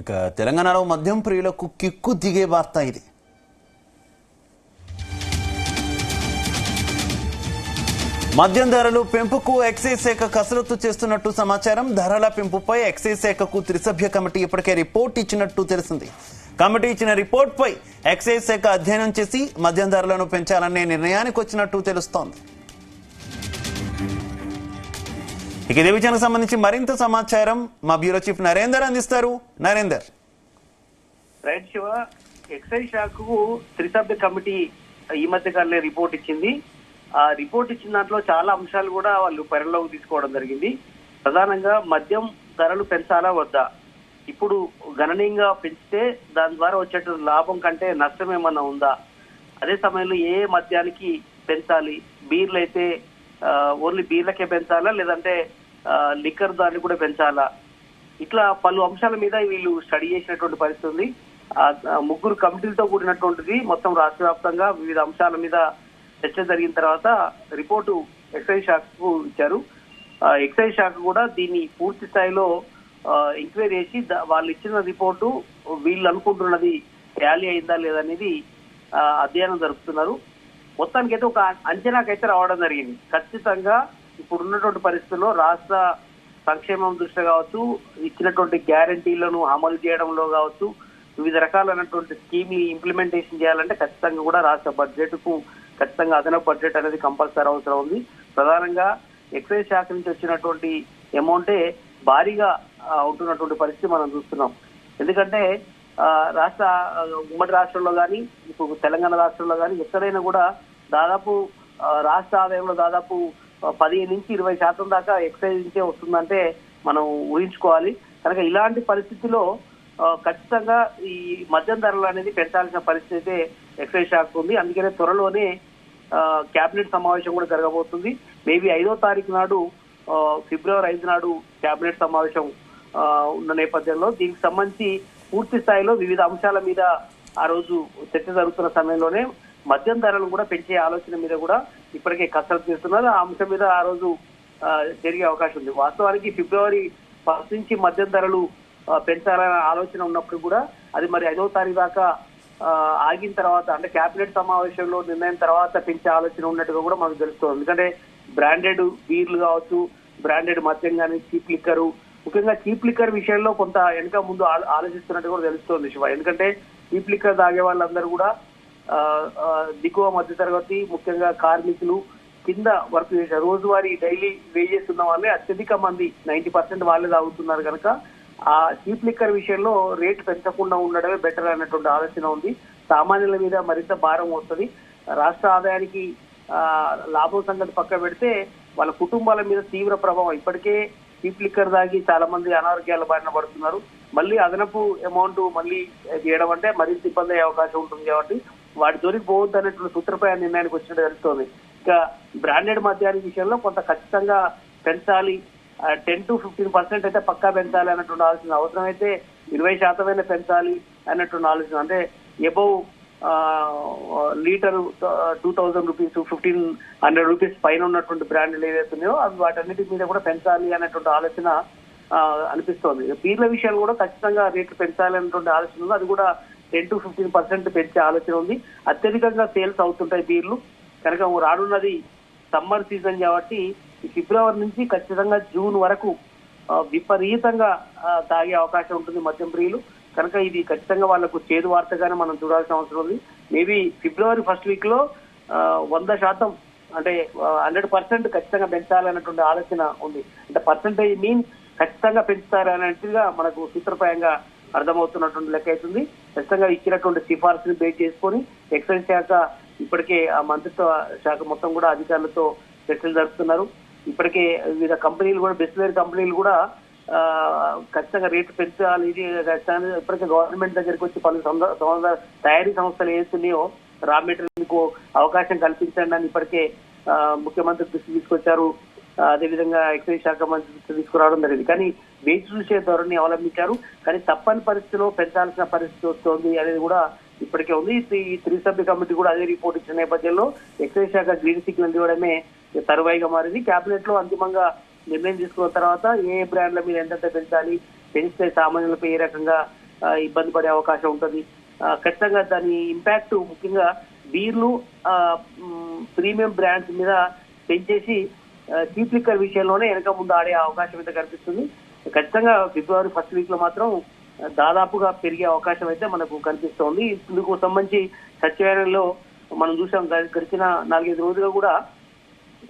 ఇక తెలంగాణలో మద్యం ప్రియులకు కిక్కు దిగే వార్త ఇది. మద్యం ధరలు పెంపుకు ఎక్సైజ్ శాఖ కసరత్తు చేస్తున్నట్టు సమాచారం. ధరల పెంపుపై ఎక్సైజ్ శాఖకు త్రిసభ్య కమిటీ ఇప్పటికే రిపోర్ట్ ఇచ్చినట్టు తెలిసింది. కమిటీ ఇచ్చిన రిపోర్ట్ పై ఎక్సైజ్ శాఖ అధ్యయనం చేసి మద్యం ధరలను పెంచాలనే నిర్ణయానికి వచ్చినట్టు తెలుస్తోంది. ఇక ఇదే విషయానికి సంబంధించి మరింత సమాచారం మా బ్యూరో చీఫ్ నరేందర్ అందిస్తారు. నరేందర్. రైట్ శివ, ఎక్సైజ్ శాఖకు త్రిసభ్య కమిటీ ఈ మధ్య కాలంలో రిపోర్ట్ ఇచ్చింది. ఆ రిపోర్ట్ ఇచ్చిన దాంట్లో చాలా అంశాలు కూడా వాళ్ళు పరిగణలోకి తీసుకోవడం జరిగింది. ప్రధానంగా మద్యం ధరలు పెంచాలా వద్దా, ఇప్పుడు గణనీయంగా పెంచితే దాని ద్వారా వచ్చేటువంటి లాభం కంటే నష్టం ఏమన్నా ఉందా, అదే సమయంలో ఏ మద్యానికి పెంచాలి, బీర్లు అయితే ఓన్లీ బీర్లకే పెంచాలా లేదంటే లిక్కర్ దాన్ని కూడా పెంచాలా, ఇట్లా పలు అంశాల మీద వీళ్ళు స్టడీ చేసినటువంటి పరిస్థితి ఉంది. ముగ్గురు కమిటీలతో కూడినటువంటిది మొత్తం రాష్ట్ర వ్యాప్తంగా వివిధ అంశాల మీద చర్చ జరిగిన తర్వాత రిపోర్టు ఎక్సైజ్ శాఖకు ఇచ్చారు. ఎక్సైజ్ శాఖ కూడా దీన్ని పూర్తి స్థాయిలో ఎంక్వైరీ చేసి వాళ్ళు ఇచ్చిన రిపోర్టు వీళ్ళు అనుకుంటున్నది ర్యాలీ అయిందా లేదనేది అధ్యయనం జరుపుతున్నారు. మొత్తానికి అయితే ఒక అంచనాకైతే రావడం జరిగింది. ఖచ్చితంగా ఇప్పుడు ఉన్నటువంటి పరిస్థితుల్లో రాష్ట్ర సంక్షేమం దృష్ట్యా కావచ్చు, ఇచ్చినటువంటి గ్యారంటీలను అమలు చేయడంలో కావచ్చు, వివిధ రకాలైనటువంటి స్కీమ్ని ఇంప్లిమెంటేషన్ చేయాలంటే ఖచ్చితంగా కూడా రాష్ట్ర బడ్జెట్ కు ఖచ్చితంగా అదనపు బడ్జెట్ అనేది కంపల్సరీ అవసరం ఉంది. ప్రధానంగా ఎక్సైజ్ శాఖ నుంచి వచ్చినటువంటి అమౌంటే భారీగా ఉంటున్నటువంటి పరిస్థితి మనం చూస్తున్నాం. ఎందుకంటే రాష్ట్ర ఉమ్మడి రాష్ట్రంలో కానీ ఇప్పుడు తెలంగాణ రాష్ట్రంలో కానీ ఎక్కడైనా కూడా దాదాపు రాష్ట్ర ఆదాయంలో దాదాపు 15 నుంచి 20% దాకా ఎక్సైజ్ నుంచే వస్తుందంటే మనం ఊహించుకోవాలి. కనుక ఇలాంటి పరిస్థితిలో ఖచ్చితంగా ఈ మద్యం ధరలు అనేది పెంచాల్సిన పరిస్థితి అయితే ఎక్సైజ్ శాఖ ఉంది. అందుకనే త్వరలోనే కేబినెట్ సమావేశం కూడా జరగబోతుంది. మేబీ 5వ తారీఖు నాడు, ఫిబ్రవరి 5 నాడు కేబినెట్ సమావేశం ఉన్న నేపథ్యంలో దీనికి సంబంధించి పూర్తి స్థాయిలో వివిధ అంశాల మీద ఆ రోజు చర్చ జరుగుతున్న సమయంలోనే మద్యం ధరలు కూడా పెంచే ఆలోచన మీద కూడా ఇప్పటికే కసరత్తు చేస్తున్నారు. ఆ అంశం మీద ఆ రోజు జరిగే అవకాశం ఉంది. వాస్తవానికి ఫిబ్రవరి 1 నుంచి మద్యం ధరలు పెంచాలనే ఆలోచన ఉన్నప్పుడు కూడా అది మరి 5వ తారీఖు దాకా ఆగిన తర్వాత, అంటే కేబినెట్ సమావేశంలో నిర్ణయం తర్వాత పెంచే ఆలోచన ఉన్నట్టుగా కూడా మనకు తెలుస్తుంది. ఎందుకంటే బ్రాండెడ్ బీర్లు కావచ్చు, బ్రాండెడ్ మద్యం కానీ, చీప్ లిక్కరు, ముఖ్యంగా చీప్ లిక్కర్ విషయంలో కొంత వెనక ముందు ఆలోచిస్తున్నట్టు కూడా తెలుస్తోంది శివ. ఎందుకంటే చీప్ లిక్కర్ తాగే వాళ్ళందరూ కూడా దిగువ మధ్య తరగతి, ముఖ్యంగా కార్మికులు, కింద వర్క్ చేసే రోజువారీ డైలీ వేజెస్ ఉన్న వాళ్ళే అత్యధిక మంది 90% వాళ్ళే తాగుతున్నారు. కనుక ఆ చీప్ లిక్కర్ విషయంలో రేటు పెంచకుండా ఉండడమే బెటర్ అన్నటువంటి ఆలోచన ఉంది. సామాన్యుల మీద మరింత భారం వస్తుంది. రాష్ట్ర ఆదాయానికి లాభం సంగతి పక్క పెడితే వాళ్ళ కుటుంబాల మీద తీవ్ర ప్రభావం. ఇప్పటికే చీప్ లిక్కర్ తాగి చాలా మంది అనారోగ్యాల బారిన పడుతున్నారు. మళ్ళీ అదనపు అమౌంట్ మళ్ళీ చేయడం అంటే మరింత ఇబ్బంది అయ్యే అవకాశం ఉంటుంది. కాబట్టి వాటి జోలికి పోవద్దు అనేటువంటి సూత్రప్రాయ నిర్ణయానికి వచ్చినట్టు తెలుస్తోంది. ఇక బ్రాండెడ్ మద్యానికి విషయంలో కొంత ఖచ్చితంగా పెంచాలి, 10 to 15% అయితే పక్కా పెంచాలి అన్నటువంటి ఆలోచన, అవసరమైతే 20% పెంచాలి అన్నటువంటి ఆలోచన. అంటే ఎబవ్ లీటర్ 2000 రూపీస్ 1500 రూపీస్ పైన ఉన్నటువంటి బ్రాండ్లు ఏదైతున్నాయో అవి వాటన్నిటి మీద కూడా పెంచాలి అన్నటువంటి ఆలోచన అనిపిస్తోంది. బీర్ల విషయాలు కూడా ఖచ్చితంగా రేట్లు పెంచాలి అన్నటువంటి ఆలోచన ఉంది. అది కూడా 10 to 15% పెంచే ఆలోచన ఉంది. అత్యధికంగా సేల్స్ అవుతుంటాయి బీర్లు. కనుక రానున్నది సమ్మర్ సీజన్ కాబట్టి ఈ ఫిబ్రవరి నుంచి ఖచ్చితంగా జూన్ వరకు విపరీతంగా తాగే అవకాశం ఉంటుంది మద్యం ప్రియులు. కనుక ఇది ఖచ్చితంగా వాళ్లకు చేదు వార్తగానే మనం చూడాల్సిన అవసరం ఉంది. మేబీ ఫిబ్రవరి 1st వీక్ లో 100%, అంటే 100% ఖచ్చితంగా పెంచాలన్నటువంటి ఆలోచన ఉంది. అంటే పర్సంటేజ్ మీన్ ఖచ్చితంగా పెంచుతారనేట్టుగా మనకు సూత్రప్రాయంగా అర్థమవుతున్నటువంటి లెక్క అవుతుంది. ఖచ్చితంగా ఇచ్చినటువంటి సిఫార్సుని బేస్ చేసుకొని ఎక్సైజ్ శాఖ ఇప్పటికే ఆ మంత్రిత్వ శాఖ మొత్తం కూడా అధికారులతో చర్చలు జరుపుతున్నారు. ఇప్పటికే వివిధ కంపెనీలు కూడా, బిస్లరీ కంపెనీలు కూడా ఖచ్చితంగా రేటు పెంచాలి, ఇది ఇప్పటికే గవర్నమెంట్ దగ్గరికి వచ్చి పలు తయారీ సంస్థలు ఏస్తున్నాయో రా మెటీరియల్ అవకాశం కల్పించండి అని ఇప్పటికే ముఖ్యమంత్రి దృష్టి తీసుకొచ్చారు. అదేవిధంగా ఎక్సైజ్ శాఖ మంత్రి దృష్టి తీసుకురావడం జరిగింది. కానీ వేచి చూసే ధోరణి అవలంబించారు. కానీ తప్పని పరిస్థితిలో పెంచాల్సిన పరిస్థితి వస్తోంది అనేది కూడా ఇప్పటికే ఉంది. ఈ త్రిసభ్య కమిటీ కూడా అదే రిపోర్ట్ ఇచ్చిన నేపథ్యంలో ఎక్సైజ్ శాఖ గ్రీన్ సిగ్నల్ ఇవ్వడమే తరువాయిగా మారింది. కేబినెట్ లో అంతిమంగా నిర్ణయం తీసుకున్న తర్వాత ఏ బ్రాండ్ల మీద ఎంత పెంచాలి, పెంచితే సామాన్యులపై ఏ రకంగా ఇబ్బంది పడే అవకాశం ఉంటుంది. ఖచ్చితంగా దాని ఇంపాక్ట్ ముఖ్యంగా బీర్లు ప్రీమియం బ్రాండ్స్ మీద పెంచేసి చీప్ లిక్కర్ విషయంలోనే వెనక ముందు ఆడే అవకాశం అయితే కనిపిస్తుంది. ఖచ్చితంగా ఫిబ్రవరి ఫస్ట్ వీక్ లో మాత్రం దాదాపుగా పెరిగే అవకాశం అయితే మనకు కనిపిస్తోంది. ఇందుకు సంబంధించి సచివాలయంలో మనం చూసాం గడిచిన 4-5 రోజులుగా కూడా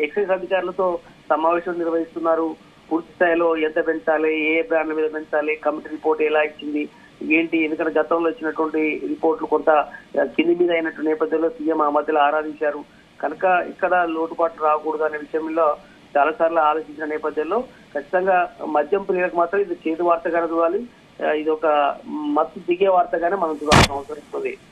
ఎక్సైజ్ అధికారులతో సమావేశం నిర్వహిస్తున్నారు. పూర్తి స్థాయిలో ఎంత పెంచాలి, ఏ బ్రాండ్ల మీద పెంచాలి, కమిటీ రిపోర్ట్ ఎలా ఇచ్చింది ఏంటి, ఎందుకంటే గతంలో ఇచ్చినటువంటి రిపోర్ట్లు కొంత కింది మీద అయినటువంటి నేపథ్యంలో సీఎం ఆ మధ్యలో ఆరాధించారు కనుక ఇక్కడ లోటుపాట్లు రాకూడదు అనే విషయంలో చాలా సార్లు ఆలోచించిన నేపథ్యంలో ఖచ్చితంగా మద్యం ప్రియులకు మాత్రం ఇది చేదు వార్తగానే చూడాలి. ఇది ఒక మత్తు దిగే వార్తగానే మనం చూడాల్సిన అవసరం ఉంది.